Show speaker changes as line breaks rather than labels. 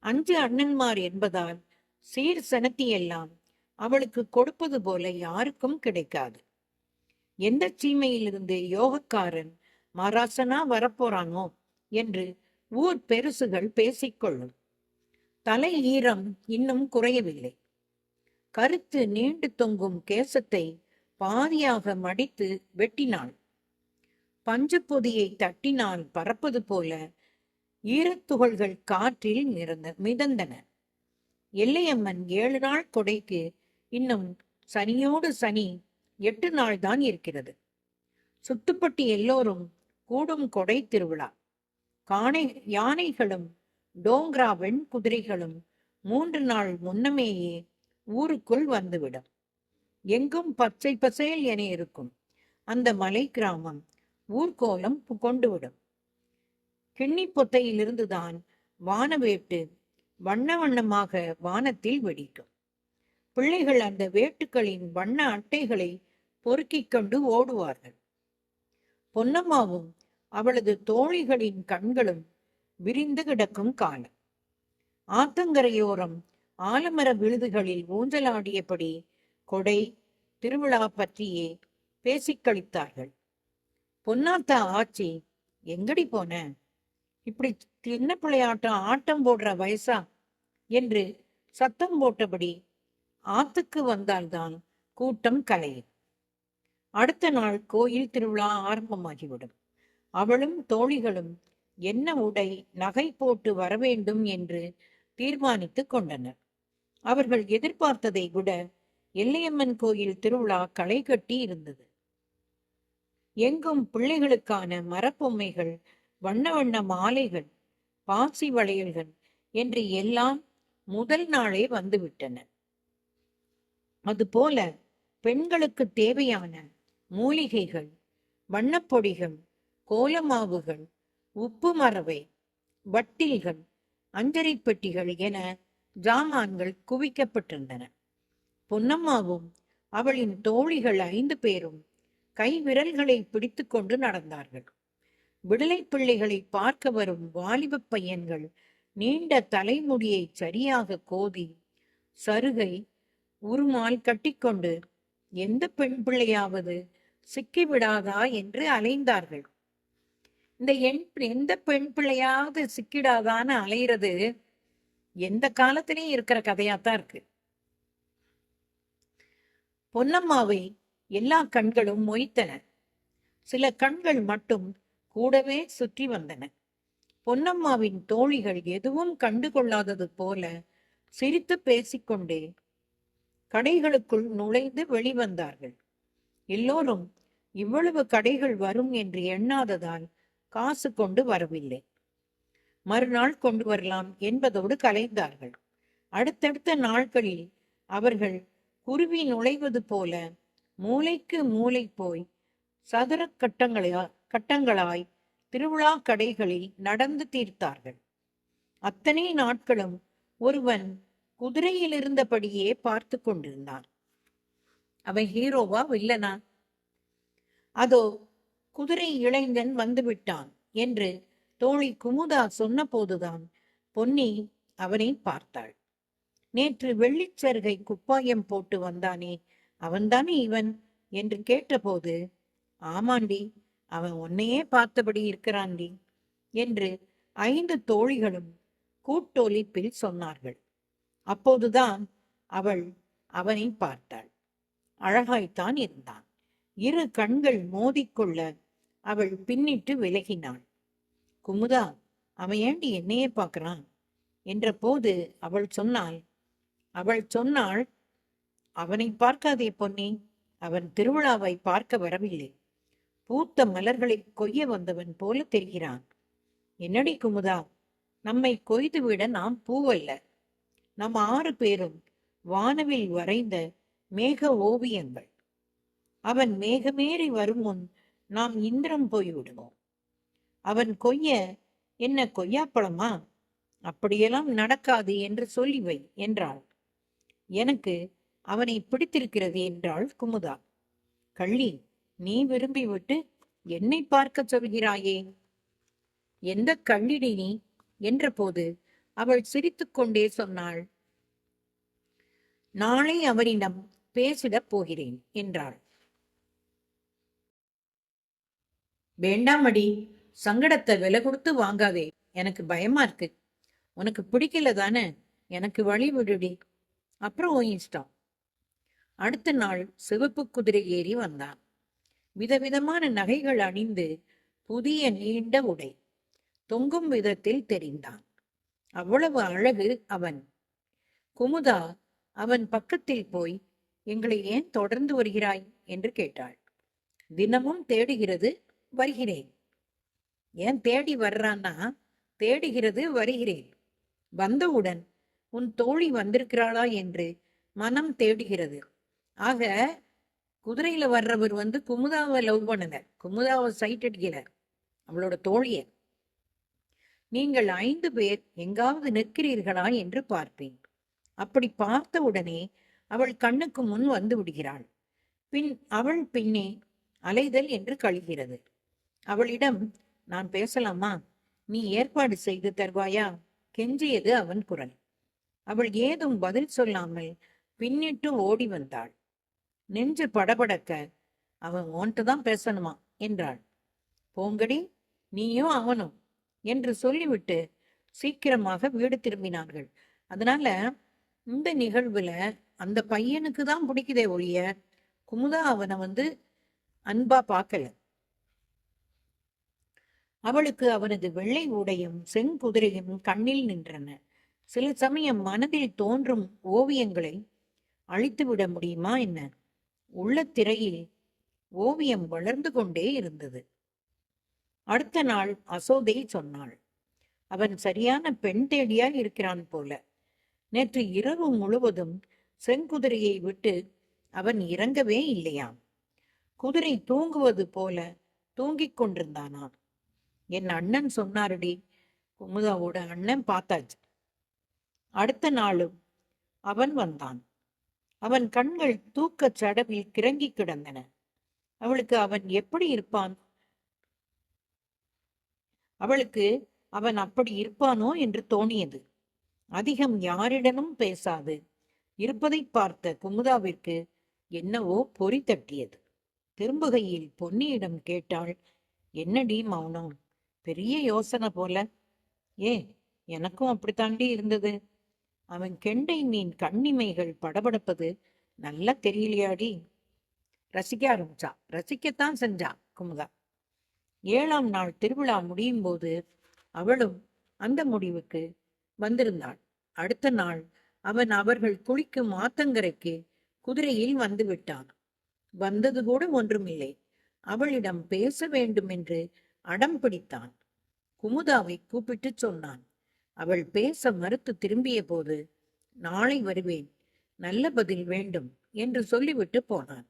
5 அண்ணன்மார் என்பதால் சீர் செனத்தியெல்லாம் அவளுக்கு கொடுப்பது போல யாருக்கும் கிடைக்காது. எந்த சீமையிலிருந்து யோகக்காரன் மராசனா வரப்போறானோ என்று ஊர் பெருசுகள் பேசிக்கொள்ளும். தலை ஈரம் இன்னும் குறையவில்லை. கருத்து நீண்டு தொங்கும் கேசத்தை பாதியாக மடித்து வெட்டினாள். பஞ்சு பொதியை தட்டினால் பறப்பது போல ஈரத்துகள்கள் காற்றில் மிதந்தன. எல்லையம்மன் 7 நாள் கொடைக்கு இன்னும் சனியோடு சனி 8 நாள் தான் இருக்கிறது. சுத்துப்பட்டி எல்லோரும் கூடும் கொடை திருவிழா. யானைகளும் டோங்ரா வெண் குதிரைகளும் 3 நாள் முன்னமேயே ஊருக்குள் வந்துவிடும். எங்கும் பச்சை பசேல் என இருக்கும் அந்த மலை கிராமம் ஊர்கோலம் கொண்டுவிடும். கிண்ணி பொத்தையிலிருந்துதான் வானவேட்டு வண்ண வண்ணமாக வானத்தில் வெடிக்கும். பிள்ளைகள் அந்த வேட்டுக்களின் வண்ண அட்டைகளை பொறுக்கிக் கொண்டு ஓடுவார்கள். பொன்னம்மாவும் அவளது தோழிகளின் கண்களும் விரிந்து கிடக்கும் காலம். ஆத்தங்கரையோரம் ஆலமர விழுதுகளில் ஊஞ்சலாடியபடி கொடை திருவிழா பற்றியே பேசிக்கழித்தார்கள். பொன்னாத்தா ஆச்சி, எங்கடி போன? இப்படி சின்ன பிள்ளையாட்டம் ஆட்டம் போடுற வயசா என்று சத்தம் போட்டபடி ஆத்துக்கு வந்தால்தான் கூட்டம் கலையும். அடுத்த நாள் கோயில் திருவிழா ஆரம்பமாகிவிடும். அவளும் தோழிகளும் என்ன உடை நகை போட்டு வரவேண்டும் என்று தீர்மானித்து கொண்டனர். அவர்கள் எதிர்பார்த்ததை விட எல்லையம்மன் கோயில் திருவிழா களை கட்டி இருந்தது. எங்கும் பிள்ளைகளுக்கான மரப்பொம்மைகள், வண்ண வண்ண மாலைகள், பாசி வளையல்கள் என்று எல்லாம் முதல் நாளே வந்துவிட்டன. அதுபோல பெண்களுக்கு தேவையான மூலிகைகள், வண்ணப்பொடிகள், கோலமாவுகள், உப்பு மரவை, வட்டில்கள், அஞ்சரை பெட்டிகள் என ஜாமான்கள் குவிக்கப்பட்டிருந்தன. பொன்னம்மாவும் அவளின் தோழிகள் 5 பேரும் கை விரல்களை பிடித்து கொண்டு நடந்தார்கள். விடலை பிள்ளைகளை பார்க்க வரும் வாலிப பையன்கள் நீண்ட தலைமுடியை சரியாக கோதி சருகை உருமால் கட்டிக்கொண்டு எந்த பெண் பிள்ளையாவது சிக்கிவிடாதா என்று அலைந்தார்கள். இந்த எந்த பெண் பிள்ளையாவது சிக்கிடாதான்னு அலையிறது எந்த காலத்திலையும் இருக்கிற கதையாத்தான் இருக்கு. பொன்னம்மாவை எல்லா கண்களும் மொய்த்தன. சில கண்கள் மட்டும் கூடவே சுற்றி வந்தன. பொன்னம்மாவின் தோழிகள் எதுவும் கண்டுகொள்ளாதது போல சிரித்து பேசிக்கொண்டே கடைகளுக்குள் நுழைந்து வெளிவந்தார்கள். எல்லோரும் இவ்வளவு கடைகள் வரும் என்று எண்ணாததால் காசு கொண்டு வரவில்லை. மறுநாள் கொண்டு வரலாம் என்பதோடு கலைந்தார்கள். அடுத்தடுத்த நாட்களில் அவர்கள் குருவி நுழைவது போல மூலைக்கு மூலை போய் சதுர கட்டங்களாய் திருவிழா கடைகளில் நடந்து தீர்த்தார்கள். அத்தனை நாட்களும் ஒருவன் குதிரையில் இருந்தபடியே பார்த்து கொண்டிருந்தான். அவன் ஹீரோவா வில்லனா? அதோ குதிரை இளைஞன் வந்துவிட்டான் என்று தோழி குமுதா சொன்ன போதுதான் பொன்னி அவனை பார்த்தாள். நேற்று வெள்ளிச்சருகை குப்பாயம் போட்டு வந்தானே, அவன்தானே இவன் என்று கேட்டபோது, ஆமாண்டி, அவன் உன்னையே பார்த்தபடி இருக்கிறாண்டி என்று 5 தோழிகளும் கூட்டொலிப்பில் சொன்னார்கள். அப்போதுதான் அவள் அவனை பார்த்தாள். அழகாய்த்தான் இருந்தான். 2 கண்கள் மோதிக்கொள்ள அவள் பின்னிட்டு விலகினாள். குமுதா, அவன் ஏண்டி என்னையே பார்க்கிறான் என்ற போது அவள் சொன்னாள், அவனை பார்க்காதே பொன்னி, அவன் திருவிழாவை பார்க்க வரவில்லை. பூத்த மலர்களை கொய்ய வந்தவன் போல தெரிகிறான். என்னடி குமுதா, நம்மை கொய்துவிட நாம் பூவல்ல. நம் 6 பேரும் வானவில் வரைந்த மேக ஓவியங்கள். அவன் மேகமேறி வரும் முன் நாம் இந்திரம் போய்விடுவோம். அவன் கொய்ய என்ன கொய்யாப்பழமா? அப்படியெல்லாம் நடக்காது என்று சொல்லி வை என்றாள். எனக்கு அவனை பிடித்திருக்கிறது என்றாள் குமுதா. கள்ளி, நீ விரும்பிவிட்டு என்னை பார்க்க சொல்கிறாயே, எந்த கள்ளிடி நீ என்ற போது அவள் சிரித்துக்கொண்டே சொன்னாள், நாளை அவனிடம் பேசிடப் போகிறேன் என்றாள். வேண்டாமடி, சங்கடத்தை விலை கொடுத்து வாங்காதே, எனக்கு பயமா இருக்கு. உனக்கு பிடிக்கல தானே, எனக்கு வழி விடுடி, அப்புறம் உன் இஷ்டம். அடுத்த நாள் சிவப்பு குதிரை ஏறி வந்தான். விதவிதமான நகைகள் அணிந்து புதிய நீண்ட உடை தொங்கும் விதத்தில் தெரிந்தான். அவ்வளவு அழகு அவன். குமுதா அவன் பக்கத்தில் போய், எங்களை ஏன் தொடர்ந்து வருகிறாய் என்று கேட்டாள். தினமும் தேடுகிறது, வருகிறேன். ஏன் தேடி வர்றான்னா, தேடுகிறது, வருகிறேன். வந்தவுடன் உன் தோழி வந்திருக்கிறாளா என்று மனம் தேடுகிறது. ஆக குதிரையில வர்றவர் குமுதாவை லவ் பண்ணல, குமுதாவை சைட் அடிக்கல, அவளோட தோழிய. நீங்கள் 5 பேர் எங்காவது நிற்கிறீர்களா என்று பார்ப்பேன். அப்படி பார்த்த உடனே அவள் கண்ணுக்கு முன் வந்து விடுகிறாள். பின் அவள் பின்னே அலைதல் என்று கழிகிறது. அவளிடம், நான் பேசலாமா, நீ ஏற்பாடு செய்து தருவாயா, கெஞ்சியது அவன் குரல். அவள் ஏதும் பதில் சொல்லாமல் பின்னிட்டு ஓடி வந்தாள். நெஞ்சு படபடக்க, அவன் ஓன்ட்டு தான் பேசணுமா என்றாள். போங்கடி, நீயும் அவனும் என்று சொல்லிவிட்டு சீக்கிரமாக வீடு திரும்பினார்கள். அதனால இந்த நிகழ்வுல அந்த பையனுக்கு தான் பிடிக்குதே ஒழிய குமுதா அவனை அன்பா பார்க்கல. அவளுக்கு அவனது வெள்ளை உடையும் செங்குதிரையும் கண்ணில் நின்றன. சில சமயம் மனதில் தோன்றும் ஓவியங்களை அழித்துவிட முடியுமா என்ன? உள்ள திரையில் ஓவியம் வளர்ந்து கொண்டே இருந்தது. அடுத்த நாள் அசோதை சொன்னாள், அவன் சரியான பெண் தேடியா இருக்கிறான் போல. நேற்று இரவு முழுவதும் செங்குதிரையை விட்டு அவன் இறங்கவே இல்லையாம். குதிரை தூங்குவது போல தூங்கிக் கொண்டிருந்தானாம். என் அண்ணன் சொன்னாரடி, குமுதாவோட அண்ணன் பார்த்தாச்சு. அடுத்த நாளும் அவன் வந்தான். அவன் கண்கள் தூக்கச் சடவில் கிறங்கி கிடந்தன. அவளுக்கு அவன் எப்படி இருப்பான், அவளுக்கு அவன் அப்படி இருப்பானோ என்று தோணியது. அதிகம் யாரிடமும் பேசாது இருப்பதை பார்த்த குமுதாவிற்கு என்னவோ பொறி தட்டியது. திரும்புகையில் பொன்னியிடம் கேட்டாள், என்னடி மௌனம், பெரிய யோசனை போல. எனக்கும் அப்படித்தாண்டி இருந்தது. அவன் கெண்டை மீன் கண்ணிமைகள் படபடப்பது நல்லா தெரியலையாடி. ரசிக்க ஆரம்பிச்சா. ரசிக்கத்தான் செஞ்சா குமுதா. 7ஆம் நாள் திருவிழா முடியும் போது அவளும் அந்த முடிவுக்கு வந்திருந்தாள். அடுத்த நாள் அவன் அவர்கள் குளிக்கும் ஆத்தங்கரைக்கு குதிரையில் வந்து விட்டான். வந்தது கூட ஒன்றுமில்லை. அவளிடம் பேச வேண்டும் என்று அடம் பிடித்தான். குமுதாவை கூப்பிட்டு சொன்னான். அவள் பேச மறுத்து திரும்பிய போது, நாளை வருவேன், நல்ல பதில் வேண்டும் என்று சொல்லிவிட்டு போனான்.